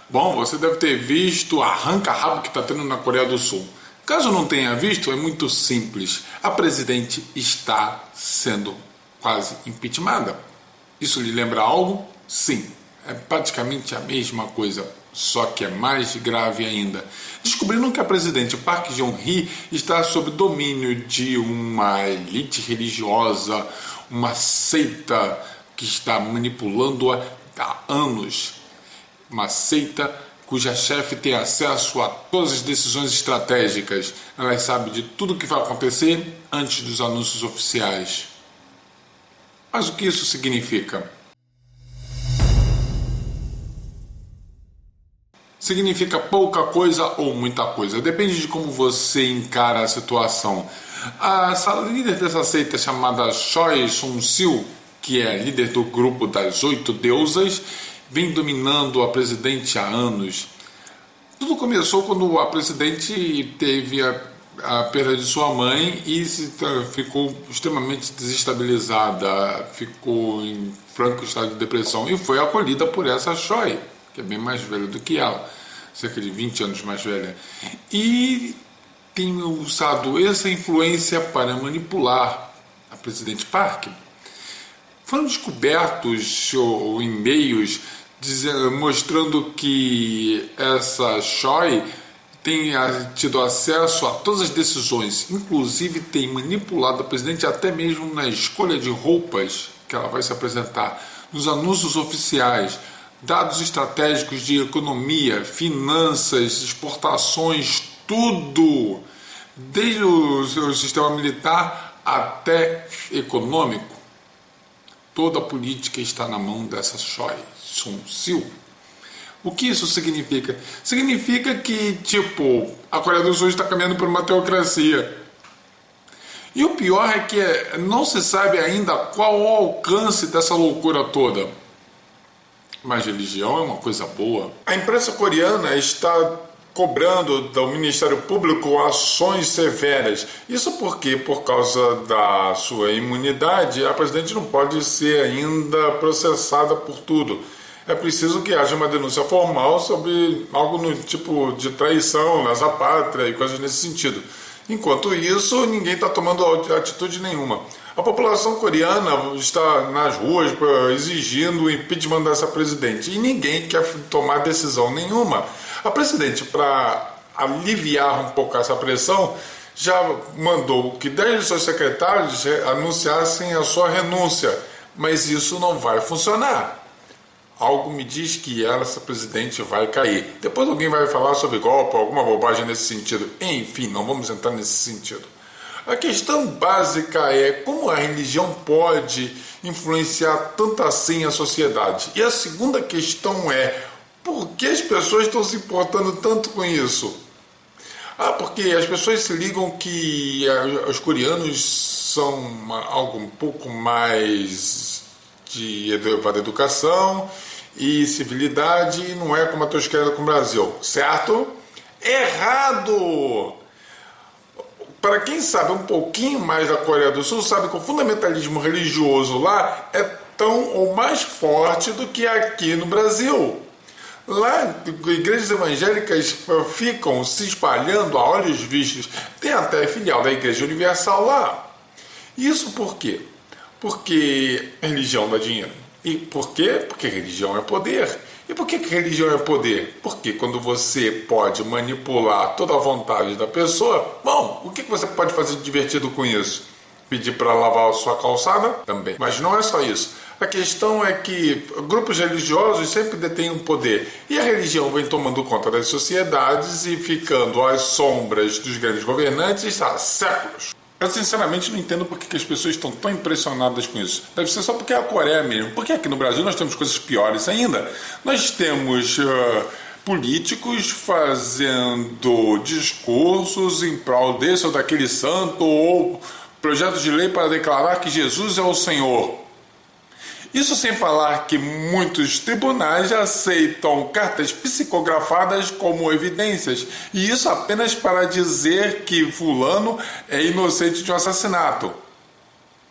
Bom, você deve ter visto a arranca-rabo que está tendo na Coreia do Sul. Caso não tenha visto, é muito simples. A presidente está sendo quase impeachmentada. Isso lhe lembra algo? Sim, é praticamente a mesma coisa, só que é mais grave ainda. Descobriram que a presidente Park Geun-hye está sob domínio de uma elite religiosa, uma seita que está manipulando-a há anos. Uma seita cuja chefe tem acesso a todas as decisões estratégicas. Ela sabe de tudo o que vai acontecer antes dos anúncios oficiais. Mas o que isso significa? Significa pouca coisa ou muita coisa. Depende de como você encara a situação. A líder dessa seita chamada Choi Sun-sil, que é líder do grupo das 8 deusas, vem dominando a presidente há anos. Tudo começou quando a presidente teve a perda de sua mãe e ficou extremamente desestabilizada, ficou em franco estado de depressão e foi acolhida por essa Choi, que é bem mais velha do que ela, cerca de 20 anos mais velha, e tem usado essa influência para manipular a presidente Park. Foram descobertos e-mails mostrando que essa Choi tem tido acesso a todas as decisões, inclusive tem manipulado a presidente até mesmo na escolha de roupas que ela vai se apresentar, nos anúncios oficiais, dados estratégicos de economia, finanças, exportações, tudo, desde o sistema militar até econômico. Toda a política está na mão dessa Choi Sun-sil. O que isso significa? Significa que, a Coreia do Sul está caminhando para uma teocracia. E o pior é que não se sabe ainda qual o alcance dessa loucura toda. Mas religião é uma coisa boa. A imprensa coreana está cobrando do Ministério Público ações severas. Isso porque, por causa da sua imunidade, a presidente não pode ser ainda processada por tudo. É preciso que haja uma denúncia formal sobre algo no tipo de traição, lesa pátria e coisas nesse sentido. Enquanto isso, ninguém está tomando atitude nenhuma. A população coreana está nas ruas exigindo o impeachment dessa presidente e ninguém quer tomar decisão nenhuma. A presidente, para aliviar um pouco essa pressão, já mandou que 10 de seus secretários anunciassem a sua renúncia, mas isso não vai funcionar. Algo me diz que essa presidente vai cair. Depois alguém vai falar sobre golpe, alguma bobagem nesse sentido. Enfim, não vamos entrar nesse sentido. A questão básica é como a religião pode influenciar tanto assim a sociedade. E a segunda questão é por que as pessoas estão se importando tanto com isso? Porque as pessoas se ligam que os coreanos são algo um pouco mais de elevada educação e civilidade, não é como a tosqueira com o Brasil, certo? Errado! Para quem sabe um pouquinho mais da Coreia do Sul, sabe que o fundamentalismo religioso lá é tão ou mais forte do que aqui no Brasil. Lá, igrejas evangélicas ficam se espalhando a olhos vistos. Tem até filial da Igreja Universal lá. Isso por quê? Porque religião dá dinheiro. E por quê? Porque religião é poder. E por que religião é poder? Porque quando você pode manipular toda a vontade da pessoa, bom, o que você pode fazer de divertido com isso? Pedir para lavar a sua calçada? Também. Mas não é só isso. A questão é que grupos religiosos sempre detêm um poder. E a religião vem tomando conta das sociedades e ficando às sombras dos grandes governantes há séculos. Eu sinceramente não entendo por que as pessoas estão tão impressionadas com isso. Deve ser só porque é a Coreia mesmo. Porque aqui no Brasil nós temos coisas piores ainda. Nós temos políticos fazendo discursos em prol desse ou daquele santo ou projetos de lei para declarar que Jesus é o Senhor. Isso sem falar que muitos tribunais aceitam cartas psicografadas como evidências, e isso apenas para dizer que fulano é inocente de um assassinato.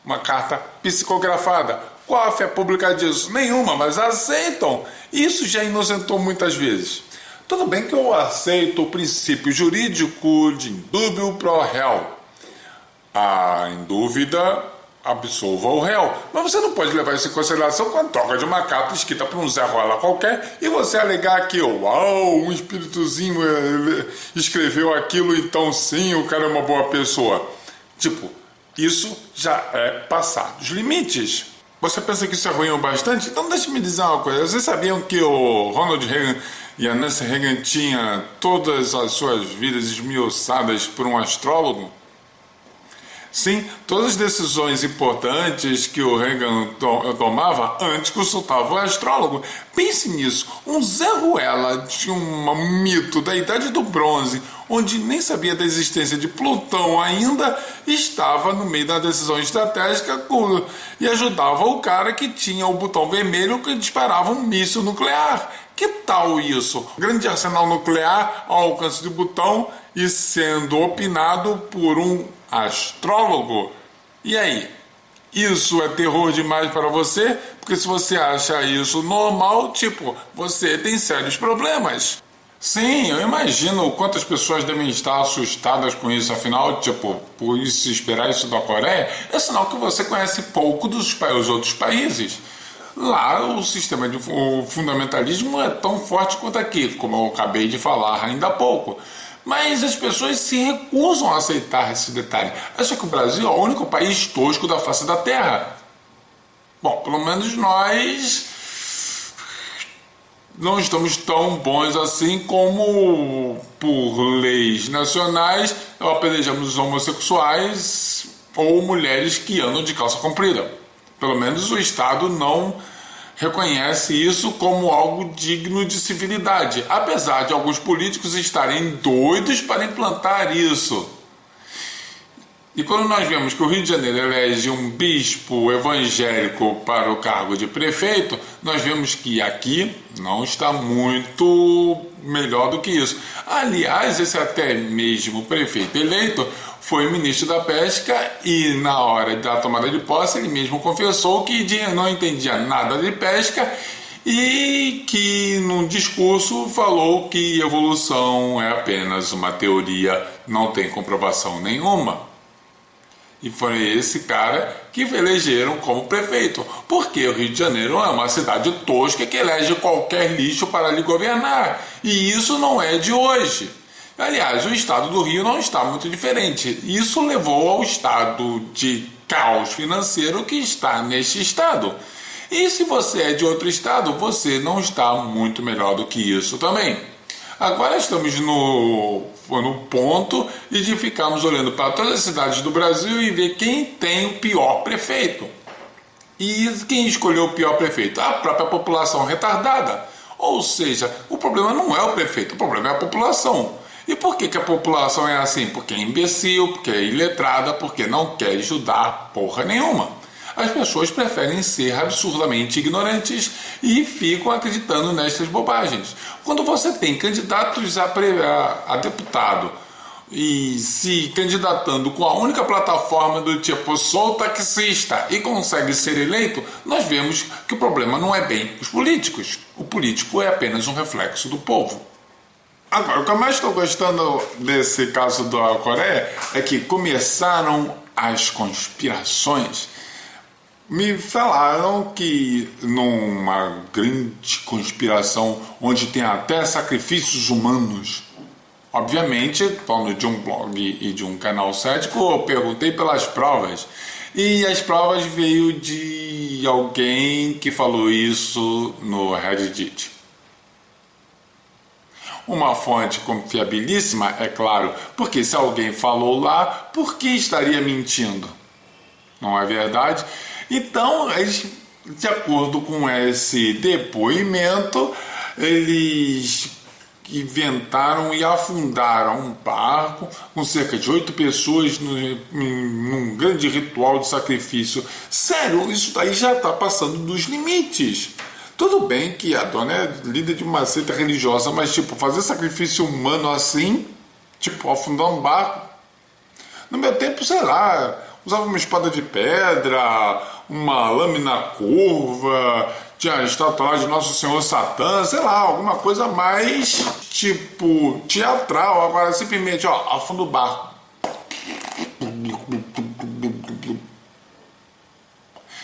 Uma carta psicografada. Qual a fé pública disso? Nenhuma, mas aceitam. Isso já inocentou muitas vezes. Tudo bem que eu aceito o princípio jurídico de indúbio pro réu. Em dúvida, absolva o réu. Mas você não pode levar isso em consideração quando troca de uma carta escrita por um Zé Ruela qualquer e você alegar que, um espíritozinho escreveu aquilo, então sim, o cara é uma boa pessoa. Isso já é passar dos limites. Você pensa que isso é ruim o bastante? Então deixa-me dizer uma coisa. Vocês sabiam que o Ronald Reagan e a Nancy Reagan tinham todas as suas vidas esmiuçadas por um astrólogo? Sim, todas as decisões importantes que o Reagan tomava antes consultava o astrólogo. Pense nisso, um Zé Ruela de um mito da Idade do Bronze, onde nem sabia da existência de Plutão ainda, estava no meio da decisão estratégica e ajudava o cara que tinha o botão vermelho que disparava um míssil nuclear. Que tal isso? Grande arsenal nuclear ao alcance de botão e sendo opinado por um astrólogo. E aí? Isso é terror demais para você? Porque se você acha isso normal, você tem sérios problemas. Sim, eu imagino quantas pessoas devem estar assustadas com isso. Afinal, por isso esperar isso da Coreia, é sinal que você conhece pouco dos outros países. Lá o sistema o fundamentalismo é tão forte quanto aqui, como eu acabei de falar ainda há pouco. Mas as pessoas se recusam a aceitar esse detalhe. Acham que o Brasil é o único país tosco da face da Terra. Bom, pelo menos nós não estamos tão bons assim como, por leis nacionais, apedrejamos os homossexuais ou mulheres que andam de calça comprida. Pelo menos o Estado não reconhece isso como algo digno de civilidade, apesar de alguns políticos estarem doidos para implantar isso. E quando nós vemos que o Rio de Janeiro elege um bispo evangélico para o cargo de prefeito, nós vemos que aqui não está muito melhor do que isso. Aliás, esse até mesmo prefeito eleito foi ministro da Pesca e na hora da tomada de posse ele mesmo confessou que não entendia nada de pesca e que num discurso falou que evolução é apenas uma teoria, não tem comprovação nenhuma. E foi esse cara que elegeram como prefeito. Porque o Rio de Janeiro é uma cidade tosca que elege qualquer lixo para lhe governar. E isso não é de hoje. Aliás, o estado do Rio não está muito diferente. Isso levou ao estado de caos financeiro que está neste estado. E se você é de outro estado, você não está muito melhor do que isso também. Agora estamos no ponto de ficarmos olhando para todas as cidades do Brasil e ver quem tem o pior prefeito. E quem escolheu o pior prefeito? A própria população retardada. Ou seja, o problema não é o prefeito, o problema é a população. E por que a população é assim? Porque é imbecil, porque é iletrada, porque não quer estudar porra nenhuma. As pessoas preferem ser absurdamente ignorantes e ficam acreditando nestas bobagens. Quando você tem candidatos a deputado e se candidatando com a única plataforma do tipo sou taxista e consegue ser eleito, nós vemos que o problema não é bem os políticos. O político é apenas um reflexo do povo. Agora, o que eu mais estou gostando desse caso da Coreia é que começaram as conspirações. Me falaram que numa grande conspiração onde tem até sacrifícios humanos, obviamente, falando de um blog e de um canal cético, eu perguntei pelas provas. E as provas veio de alguém que falou isso no Reddit. Uma fonte confiabilíssima, é claro, porque se alguém falou lá, por que estaria mentindo? Não é verdade? Então, de acordo com esse depoimento, eles inventaram e afundaram um barco com cerca de 8 pessoas num grande ritual de sacrifício. Sério, isso daí já está passando dos limites. Tudo bem que a dona é líder de uma seita religiosa, mas fazer sacrifício humano assim, afundar um barco. No meu tempo, sei lá, usava uma espada de pedra, uma lâmina curva, tinha a estátua lá de Nosso Senhor Satã, sei lá, alguma coisa mais tipo teatral. Agora simplesmente, ó, afunda o barco.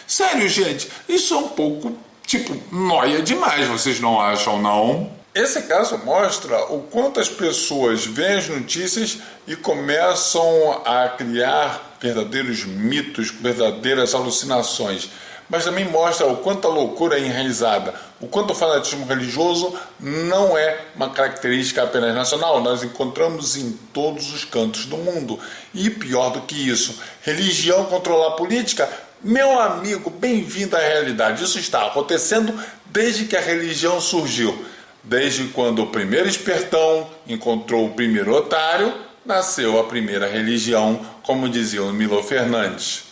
Sério, gente, isso é um pouco, tipo, nóia demais, vocês não acham, não? Esse caso mostra o quanto as pessoas veem as notícias e começam a criar verdadeiros mitos, verdadeiras alucinações. Mas também mostra o quanto a loucura é enraizada, o quanto o fanatismo religioso não é uma característica apenas nacional, nós encontramos em todos os cantos do mundo. E pior do que isso, religião controlar a política? Meu amigo, bem-vindo à realidade. Isso está acontecendo desde que a religião surgiu. Desde quando o primeiro espertão encontrou o primeiro otário, nasceu a primeira religião, como dizia o Milo Fernandes.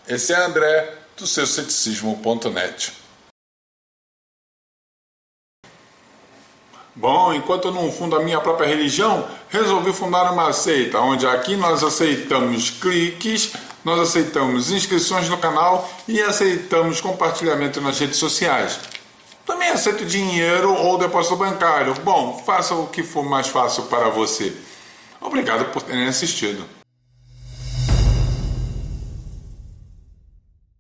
Esse é André, do seu ceticismo.net. Bom, enquanto eu não fundo a minha própria religião, resolvi fundar uma seita, onde aqui nós aceitamos cliques, nós aceitamos inscrições no canal e aceitamos compartilhamento nas redes sociais. Também aceito dinheiro ou depósito bancário. Bom, faça o que for mais fácil para você. Obrigado por terem assistido.